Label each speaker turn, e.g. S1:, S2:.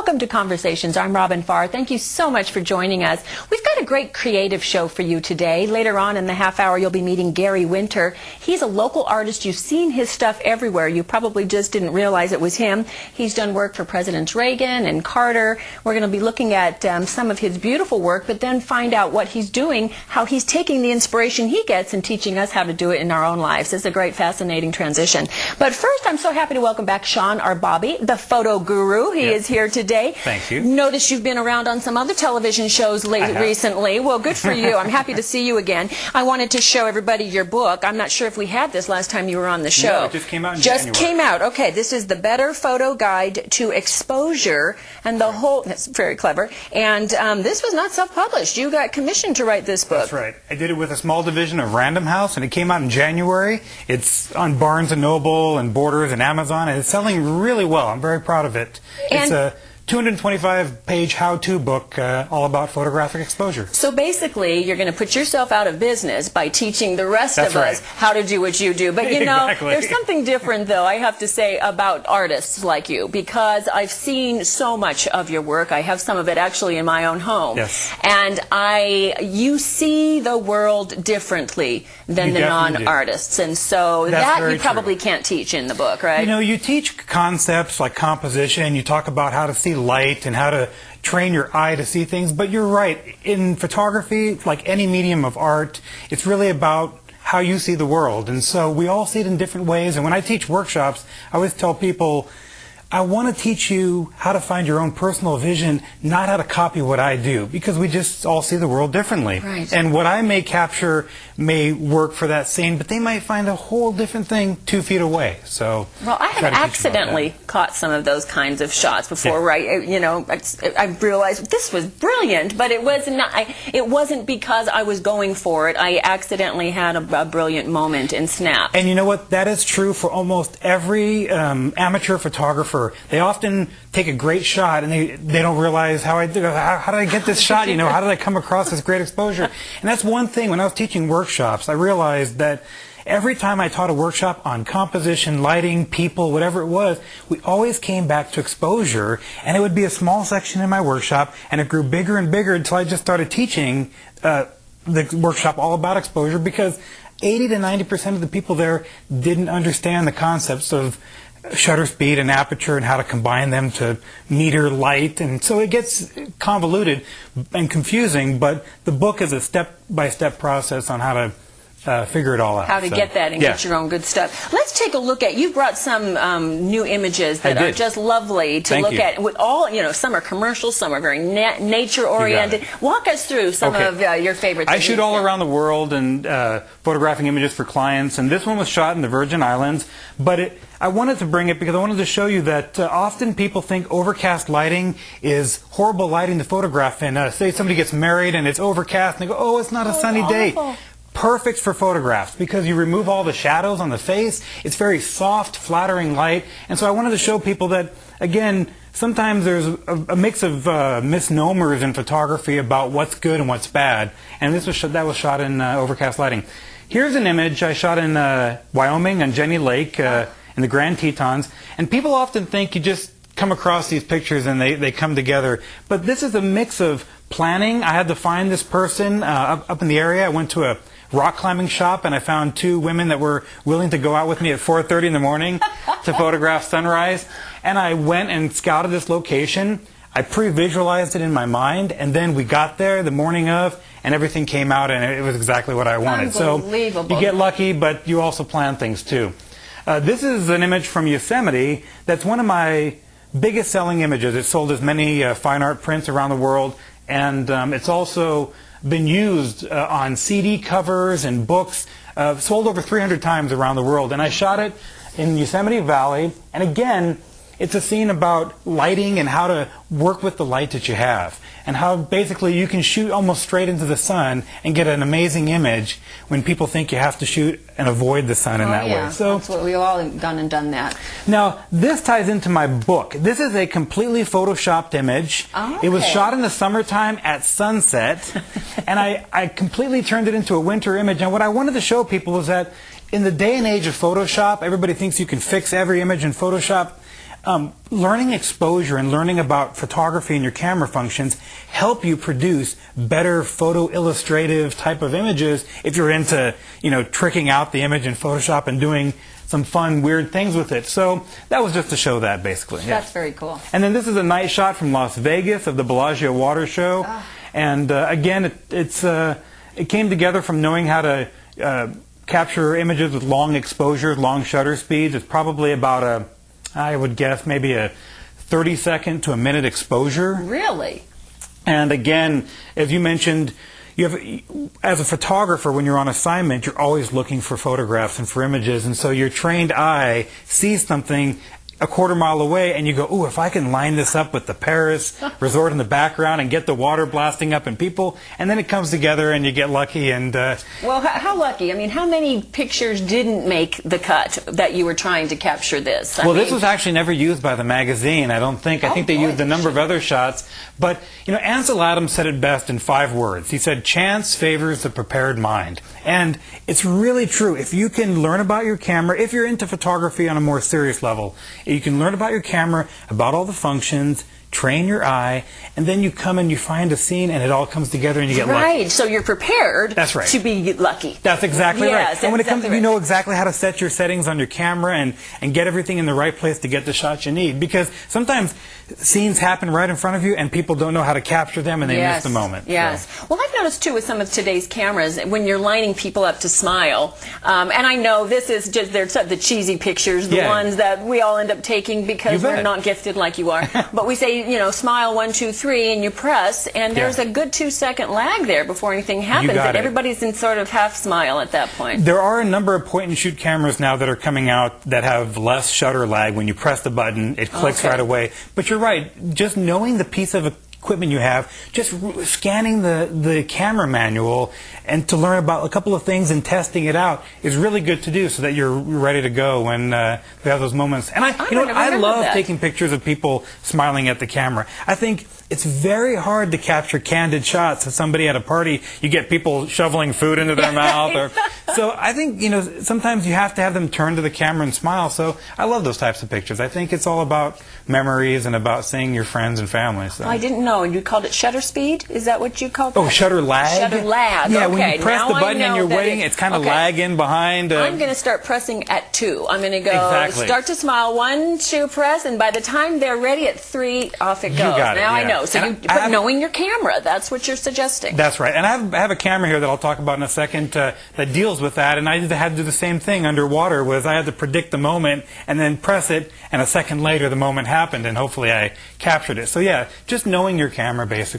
S1: Welcome to Conversations. I'm Robin Fahr. Thank you so much for joining us. We've got a great creative show for you today. Later on in the half hour, you'll be meeting Gary Winter. He's a local artist. You've seen his stuff everywhere. You probably just didn't realize it was him. He's done work for Presidents Reagan and Carter. We're going to be looking at some of his beautiful work, but then find out what he's doing, how he's taking the inspiration he gets and teaching us how to do it in our own lives. It's a great, fascinating transition. But first, I'm so happy to welcome back Sean Arbabi, the photo guru. He is here today.
S2: Thank you.
S1: Notice you've been around on some other television shows recently. Well, good for you. I'm happy to see you again. I wanted to show everybody your book. I'm not sure if we had this last time you were on the show.
S2: No, it just came out in January.
S1: Just came out. Okay, this is the Better Photo Guide to Exposure, and the whole, that's very clever, and this was not self-published. You got commissioned to write this book.
S2: That's right. I did it with a small division of Random House, and it came out in January. It's on Barnes & Noble and Borders and Amazon, and it's selling really well. I'm very proud of it. It's a 225-page how-to book all about photographic exposure.
S1: So basically, you're going to put yourself out of business by teaching the rest of us how to do what you do. But you know, there's something different, though, I have to say, about artists like you, because I've seen so much of your work. I have some of it actually in my own home.
S2: Yes.
S1: And you see the world differently than the non-artists. And so that you probably can't teach in the book, right?
S2: You know, you teach concepts like composition, you talk about how to see light and how to train your eye to see things, but you're right. In photography, like any medium of art, it's really about how you see the world, and so we all see it in different ways. And when I teach workshops, I always tell people, I want to teach you how to find your own personal vision, not how to copy what I do, because we just all see the world differently.
S1: Right.
S2: And what I may capture may work for that scene, but they might find a whole different thing 2 feet away. So,
S1: well, I have accidentally caught some of those kinds of shots before, right? You know, I realized this was brilliant, but it was not. It wasn't because I was going for it. I accidentally had a brilliant moment and snapped.
S2: And you know what? That is true for almost every amateur photographer. They often take a great shot and they don't realize how did I get this shot? You know, how did I come across this great exposure? And that's one thing. When I was teaching workshops, I realized that every time I taught a workshop on composition, lighting, people, whatever it was, we always came back to exposure, and it would be a small section in my workshop, and it grew bigger and bigger until I just started teaching the workshop all about exposure, because 80 to 90% of the people there didn't understand the concepts of shutter speed and aperture and how to combine them to meter light, and so it gets convoluted and confusing, but the book is a step-by-step process on how to figure it all out.
S1: How to get that and get your own good stuff. Let's take a look at, you brought some new images that are just lovely to look at. With all, you know, some are commercial, some are very nature-oriented. Walk us through some of your favorites.
S2: I shoot all around the world and photographing images for clients, and this one was shot in the Virgin Islands, but I wanted to bring it because I wanted to show you that often people think overcast lighting is horrible lighting to photograph in. Say somebody gets married and it's overcast and they go, oh, it's not a sunny day. Perfect for photographs because you remove all the shadows on the face. It's very soft, flattering light. And so I wanted to show people that, again, sometimes there's a mix of misnomers in photography about what's good and what's bad. And that was shot in overcast lighting. Here's an image I shot in Wyoming on Jenny Lake in the Grand Tetons. And people often think you just come across these pictures and they come together. But this is a mix of planning. I had to find this person up in the area. I went to a rock climbing shop and I found 2 women that were willing to go out with me at 4:30 in the morning to photograph sunrise. And I went and scouted this location. I pre-visualized it in my mind, and then we got there the morning of, and everything came out, and it was exactly what I wanted. So you get lucky, but you also plan things too. This is an image from Yosemite that's one of my biggest selling images. It sold as many fine art prints around the world, and it's also been used on CD covers and books, sold over 300 times around the world. And I shot it in Yosemite Valley, and again, it's a scene about lighting and how to work with the light that you have, and how basically you can shoot almost straight into the sun and get an amazing image when people think you have to shoot and avoid the sun in that way. So
S1: that's what we've all done that.
S2: Now, this ties into my book. This is a completely photoshopped image. It was shot in the summertime at sunset, and I completely turned it into a winter image. And what I wanted to show people is that in the day and age of Photoshop, everybody thinks you can fix every image in Photoshop. learning exposure and learning about photography and your camera functions help you produce better photo illustrative type of images if you're into, tricking out the image in Photoshop and doing some fun, weird things with it. So that was just to show that, basically. Yeah.
S1: That's very cool.
S2: And then this is a night shot from Las Vegas of the Bellagio Water Show. Oh. And again, it came together from knowing how to capture images with long exposures, long shutter speeds. It's probably about I would guess maybe a 30-second to a minute exposure.
S1: Really?
S2: And again, as you mentioned, as a photographer, when you're on assignment, you're always looking for photographs and for images. And so your trained eye sees something a quarter mile away and you go, ooh, if I can line this up with the Paris resort in the background and get the water blasting up and people, and then it comes together and you get lucky. And
S1: well, how lucky? I mean, how many pictures didn't make the cut that you were trying to capture this?
S2: Well, this was actually never used by the magazine, I don't think. I think they used a number of other shots. But, Ansel Adams said it best in 5 words. He said, chance favors the prepared mind. And it's really true. If you can learn about your camera, if you're into photography on a more serious level, you can learn about your camera, about all the functions, train your eye, and then you come and you find a scene and it all comes together and you get lucky.
S1: Right, so you're prepared.
S2: That's right.
S1: To be lucky.
S2: That's exactly right. And when it comes,
S1: exactly
S2: you know exactly how to set your settings on your camera and get everything in the right place to get the shots you need. Because sometimes scenes happen right in front of you and people don't know how to capture them and they miss the moment.
S1: Yes. So. Well, I've noticed too with some of today's cameras, when you're lining people up to smile, and I know this is just the cheesy pictures, the ones that we all end up taking because we're not gifted like you are. But we say, smile 1, 2, 3, and you press, and there's a good 2-second lag there before anything happens, and everybody's in sort of half smile at that point.
S2: There are a number of point-and-shoot cameras now that are coming out that have less shutter lag. When you press the button, it clicks right away. But you're right, just knowing the piece of equipment you have, just scanning the camera manual and to learn about a couple of things and testing it out is really good to do so that you're ready to go when we have those moments. And I love taking pictures of people smiling at the camera. I think it's very hard to capture candid shots of somebody at a party. You get people shoveling food into their mouth. So I think, sometimes you have to have them turn to the camera and smile. So I love those types of pictures. I think it's all about memories and about seeing your friends and family. So.
S1: I didn't know. You called it shutter speed? Is that what you called it?
S2: Oh, shutter lag?
S1: Shutter lag.
S2: Yeah, when you press the button and you're waiting, it's kind of lagging behind.
S1: I'm going to start pressing at 2. I'm going to go start to smile, 1, 2, press, and by the time they're ready at 3, off it goes.
S2: You got it,
S1: now I know. So but knowing your camera, that's what you're suggesting.
S2: That's right. And I have a camera here that I'll talk about in a second that deals with that. And I had to do the same thing underwater. I had to predict the moment and then press it, and a second later the moment happened, and hopefully I captured it. So yeah, just knowing your camera basically.